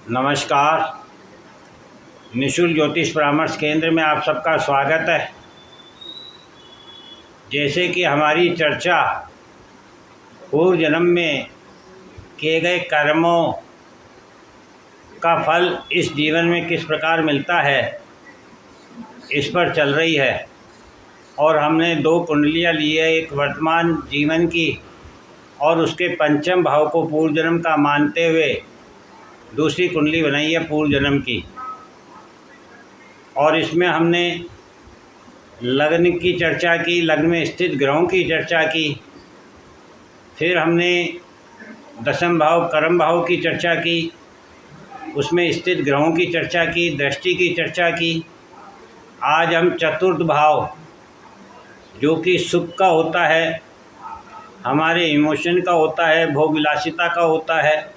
नमस्कार। निशुल्क ज्योतिष परामर्श केंद्र में आप सबका स्वागत है। जैसे कि हमारी चर्चा पूर्व जन्म में किए गए कर्मों का फल इस जीवन में किस प्रकार मिलता है, इस पर चल रही है। और हमने 2 कुंडलियाँ ली है, एक वर्तमान जीवन की और उसके पंचम भाव को पूर्व जन्म का मानते हुए दूसरी कुंडली बनाई है पूर्व जन्म की। और इसमें हमने लग्न की चर्चा की, लग्न में स्थित ग्रहों की चर्चा की, फिर हमने दशम भाव कर्म भाव की चर्चा की, उसमें स्थित ग्रहों की चर्चा की, दृष्टि की चर्चा की। आज हम चतुर्थ भाव जो कि सुख का होता है, हमारे इमोशन का होता है, भोग विलासिता का होता है,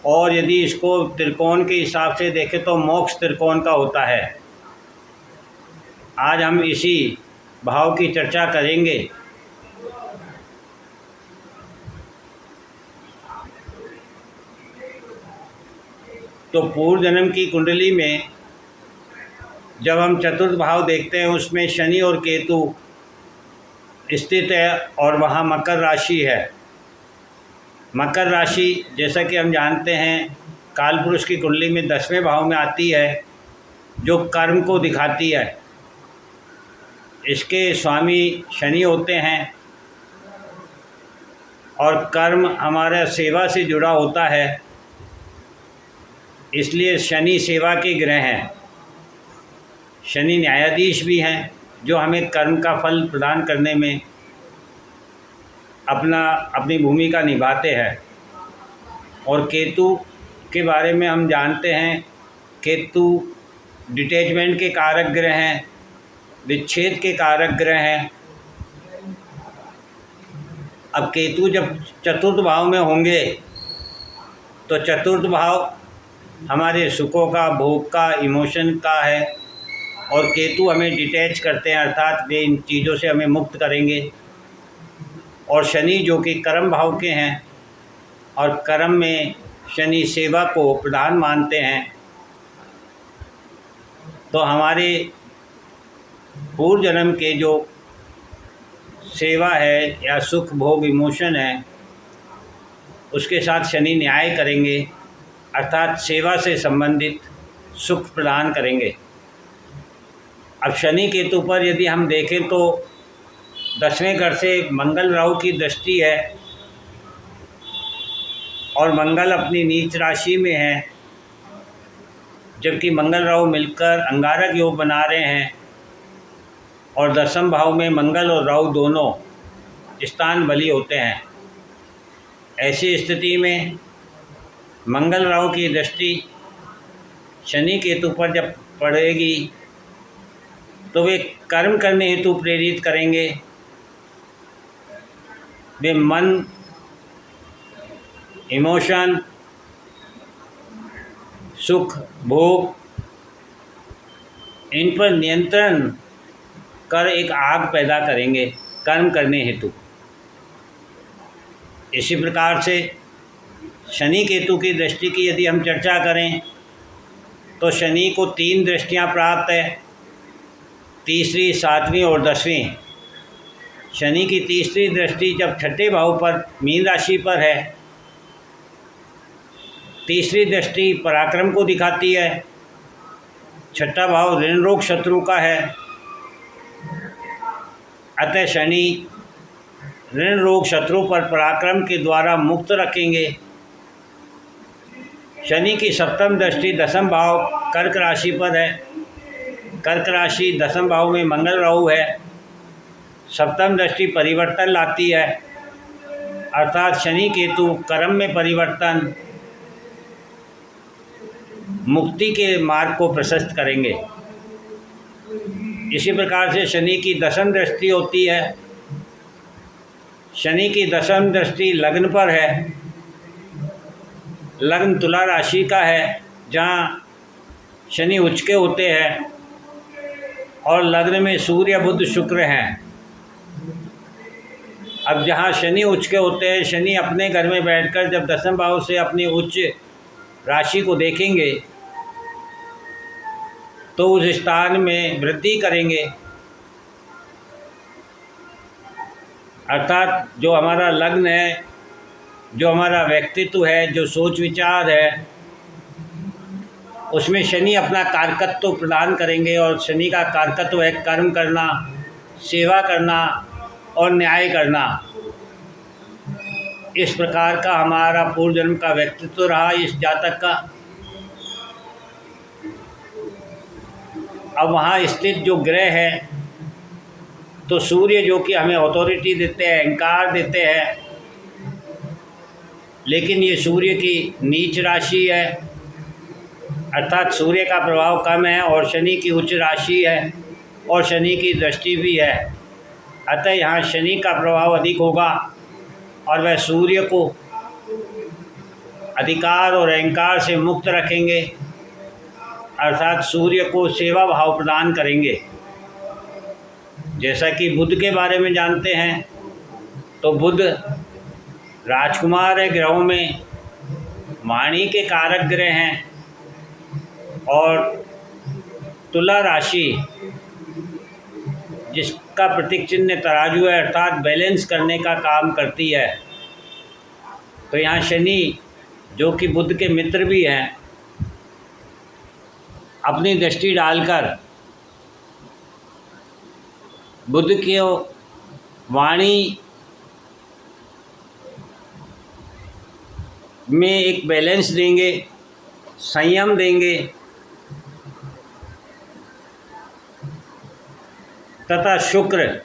और यदि इसको त्रिकोण के हिसाब से देखें तो मोक्ष त्रिकोण का होता है। आज हम इसी भाव की चर्चा करेंगे। तो पूर्व जन्म की कुंडली में जब हम चतुर्थ भाव देखते हैं, उसमें शनि और केतु स्थित है और वहाँ मकर राशि है। मकर राशि जैसा कि हम जानते हैं कालपुरुष की कुंडली में 10वें भाव में आती है, जो कर्म को दिखाती है। इसके स्वामी शनि होते हैं और कर्म हमारा सेवा से जुड़ा होता है, इसलिए शनि सेवा के ग्रह हैं। शनि न्यायाधीश भी हैं जो हमें कर्म का फल प्रदान करने में अपनी भूमिका निभाते हैं। और केतु के बारे में हम जानते हैं, केतु डिटैचमेंट के कारक ग्रह हैं, विच्छेद के कारक ग्रह हैं। अब केतु जब चतुर्थ भाव में होंगे तो चतुर्थ भाव हमारे सुखों का, भोग का, इमोशन का है, और केतु हमें डिटैच करते हैं, अर्थात वे इन चीज़ों से हमें मुक्त करेंगे। और शनि जो कि कर्म भाव के हैं, और कर्म में शनि सेवा को प्रधान मानते हैं, तो हमारे पूर्व जन्म के जो सेवा है या सुख भोग इमोशन है, उसके साथ शनि न्याय करेंगे, अर्थात सेवा से संबंधित सुख प्रदान करेंगे। अब शनि केतु पर यदि हम देखें तो 10वें घर से मंगल राहु की दृष्टि है, और मंगल अपनी नीच राशि में है, जबकि मंगल राहु मिलकर अंगारक योग बना रहे हैं। और दशम भाव में मंगल और राहु दोनों स्थान बली होते हैं। ऐसी स्थिति में मंगल राहु की दृष्टि शनि केतु पर जब पड़ेगी तो वे कर्म करने हेतु प्रेरित करेंगे। वे मन, इमोशन, सुख भोग, इन पर नियंत्रण कर एक आग पैदा करेंगे कर्म करने हेतु। इसी प्रकार से शनि केतु की दृष्टि की यदि हम चर्चा करें तो शनि को 3 दृष्टियां प्राप्त है, तीसरी, 7वीं और 10वीं। शनि की तीसरी दृष्टि जब 6ठे भाव पर मीन राशि पर है, तीसरी दृष्टि पराक्रम को दिखाती है। 6ठा भाव ऋण रोग शत्रु का है, अतः शनि ऋण रोग शत्रु पर पराक्रम के द्वारा मुक्त रखेंगे। शनि की 7म दृष्टि 10म भाव कर्क राशि पर है। कर्क राशि 10म भाव में मंगल राहु है। 7म दृष्टि परिवर्तन लाती है, अर्थात शनि केतु कर्म में परिवर्तन, मुक्ति के मार्ग को प्रशस्त करेंगे। इसी प्रकार से शनि की 10म दृष्टि होती है। शनि की 10म दृष्टि लग्न पर है। लग्न तुला राशि का है, जहाँ शनि उच्च के होते हैं, और लग्न में सूर्य बुध शुक्र हैं। अब जहाँ शनि उच्च के होते हैं, शनि अपने घर में बैठकर जब 10वें भाव से अपनी उच्च राशि को देखेंगे तो उस स्थान में वृद्धि करेंगे। अर्थात जो हमारा लग्न है, जो हमारा व्यक्तित्व है, जो सोच विचार है, उसमें शनि अपना कारकत्व प्रदान करेंगे। और शनि का कारकत्व है कर्म करना, सेवा करना और न्याय करना। इस प्रकार का हमारा पूर्व जन्म का व्यक्तित्व रहा इस जातक का। अब वहाँ स्थित जो ग्रह है, तो सूर्य जो कि हमें अथॉरिटी देते हैं, अहंकार देते हैं, लेकिन ये सूर्य की नीच राशि है, अर्थात सूर्य का प्रभाव कम है और शनि की उच्च राशि है और शनि की दृष्टि भी है। अतः यहाँ शनि का प्रभाव अधिक होगा और वह सूर्य को अधिकार और अहंकार से मुक्त रखेंगे, अर्थात सूर्य को सेवा भाव प्रदान करेंगे। जैसा कि बुध के बारे में जानते हैं, तो बुध राजकुमार है ग्रहों में, वाणी के कारक ग्रह हैं और तुला राशि जिसका प्रतीक चिन्ह तराजू है, अर्थात बैलेंस करने का काम करती है। तो यहाँ शनि जो कि बुध के मित्र भी हैं, अपनी दृष्टि डालकर बुध की वाणी में एक बैलेंस देंगे, संयम देंगे, तथा शुक्र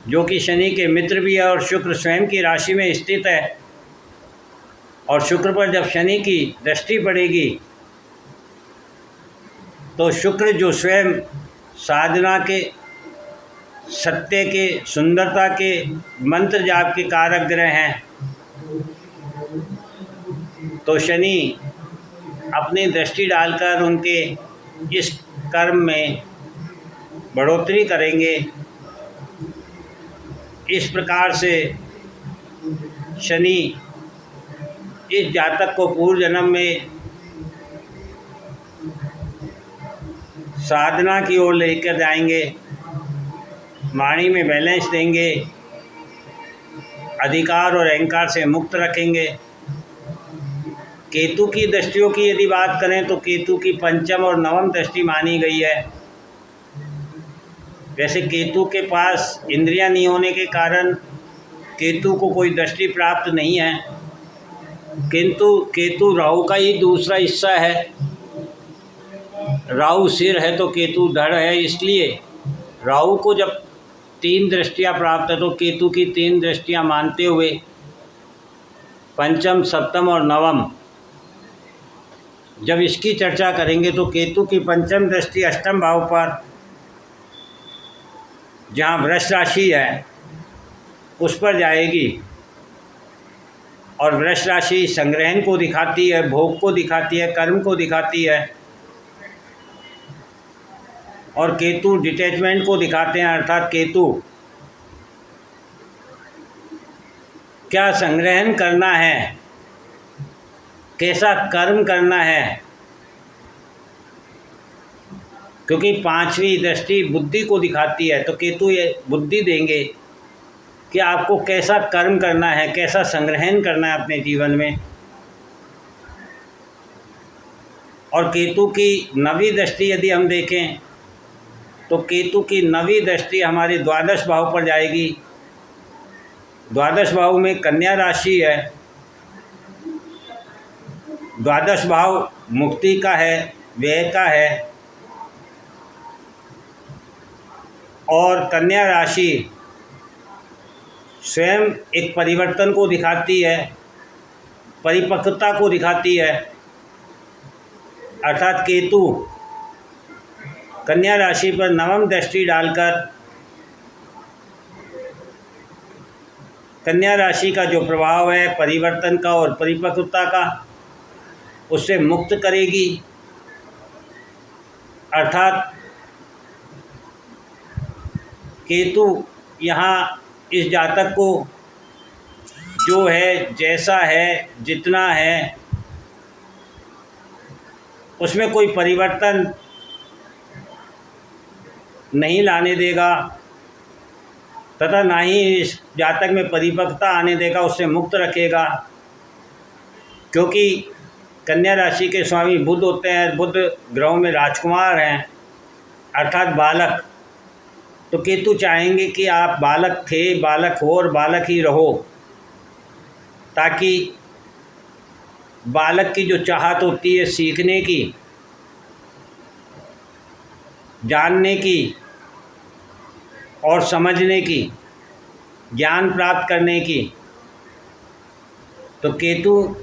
जो कि शनि के मित्र भी है और शुक्र स्वयं की राशि में स्थित है, और शुक्र पर जब शनि की दृष्टि पड़ेगी तो शुक्र जो स्वयं साधना के, सत्य के, सुंदरता के, मंत्र जाप के कारक ग्रह हैं, तो शनि अपनी दृष्टि डालकर उनके इस कर्म में बढ़ोतरी करेंगे। इस प्रकार से शनि इस जातक को पूर्व जन्म में साधना की ओर लेकर जाएंगे, वाणी में बैलेंस देंगे, अधिकार और अहंकार से मुक्त रखेंगे। केतु की दृष्टियों की यदि बात करें तो केतु की पंचम और नवम दृष्टि मानी गई है। वैसे केतु के पास इंद्रियां नहीं होने के कारण केतु को कोई दृष्टि प्राप्त नहीं है, किंतु केतु राहु का ही दूसरा हिस्सा है। राहु सिर है तो केतु धड़ है, इसलिए राहु को जब 3 दृष्टियां प्राप्त है तो केतु की 3 दृष्टियां मानते हुए पंचम, सप्तम और नवम जब इसकी चर्चा करेंगे तो केतु की पंचम दृष्टि अष्टम भाव पर, जहाँ वृष राशि है, उस पर जाएगी। और वृष राशि संग्रहण को दिखाती है, भोग को दिखाती है, कर्म को दिखाती है, और केतु डिटैचमेंट को दिखाते हैं। अर्थात केतु क्या संग्रहण करना है, कैसा कर्म करना है, क्योंकि 5वीं दृष्टि बुद्धि को दिखाती है, तो केतु ये बुद्धि देंगे कि आपको कैसा कर्म करना है, कैसा संग्रहण करना है अपने जीवन में। और केतु की 9वीं दृष्टि यदि हम देखें तो केतु की 9वीं दृष्टि हमारे द्वादश भाव पर जाएगी। द्वादश भाव में कन्या राशि है। द्वादश भाव मुक्ति का है, व्यय का है, और कन्या राशि स्वयं एक परिवर्तन को दिखाती है, परिपक्वता को दिखाती है। अर्थात केतु कन्या राशि पर 9वीं दृष्टि डालकर कन्या राशि का जो प्रभाव है परिवर्तन का और परिपक्वता का, उससे मुक्त करेगी। अर्थात केतु यहाँ इस जातक को जो है, जैसा है, जितना है, उसमें कोई परिवर्तन नहीं लाने देगा तथा ना ही इस जातक में परिपक्वता आने देगा, उससे मुक्त रखेगा। क्योंकि कन्या राशि के स्वामी बुध होते हैं, बुध ग्रहों में राजकुमार हैं अर्थात बालक। तो केतु चाहेंगे कि आप बालक थे, बालक हो और बालक ही रहो, ताकि बालक की जो चाहत होती है सीखने की, जानने की और समझने की, ज्ञान प्राप्त करने की, तो केतु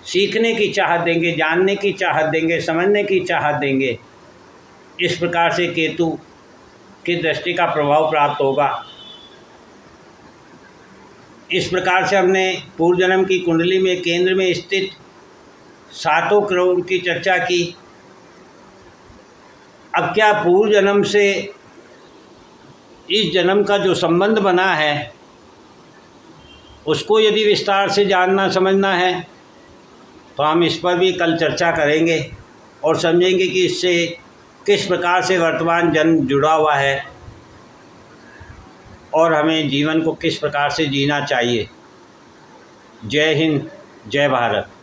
सीखने की चाहत देंगे, जानने की चाहत देंगे, समझने की चाहत देंगे। इस प्रकार से केतु की दृष्टि का प्रभाव प्राप्त होगा। इस प्रकार से हमने पूर्व जन्म की कुंडली में केंद्र में स्थित 7 ग्रहों की चर्चा की। अब क्या पूर्व जन्म से इस जन्म का जो संबंध बना है उसको यदि विस्तार से जानना समझना है तो हम इस पर भी कल चर्चा करेंगे और समझेंगे कि इससे किस प्रकार से वर्तमान जन्म जुड़ा हुआ है और हमें जीवन को किस प्रकार से जीना चाहिए। जय हिंद, जय भारत।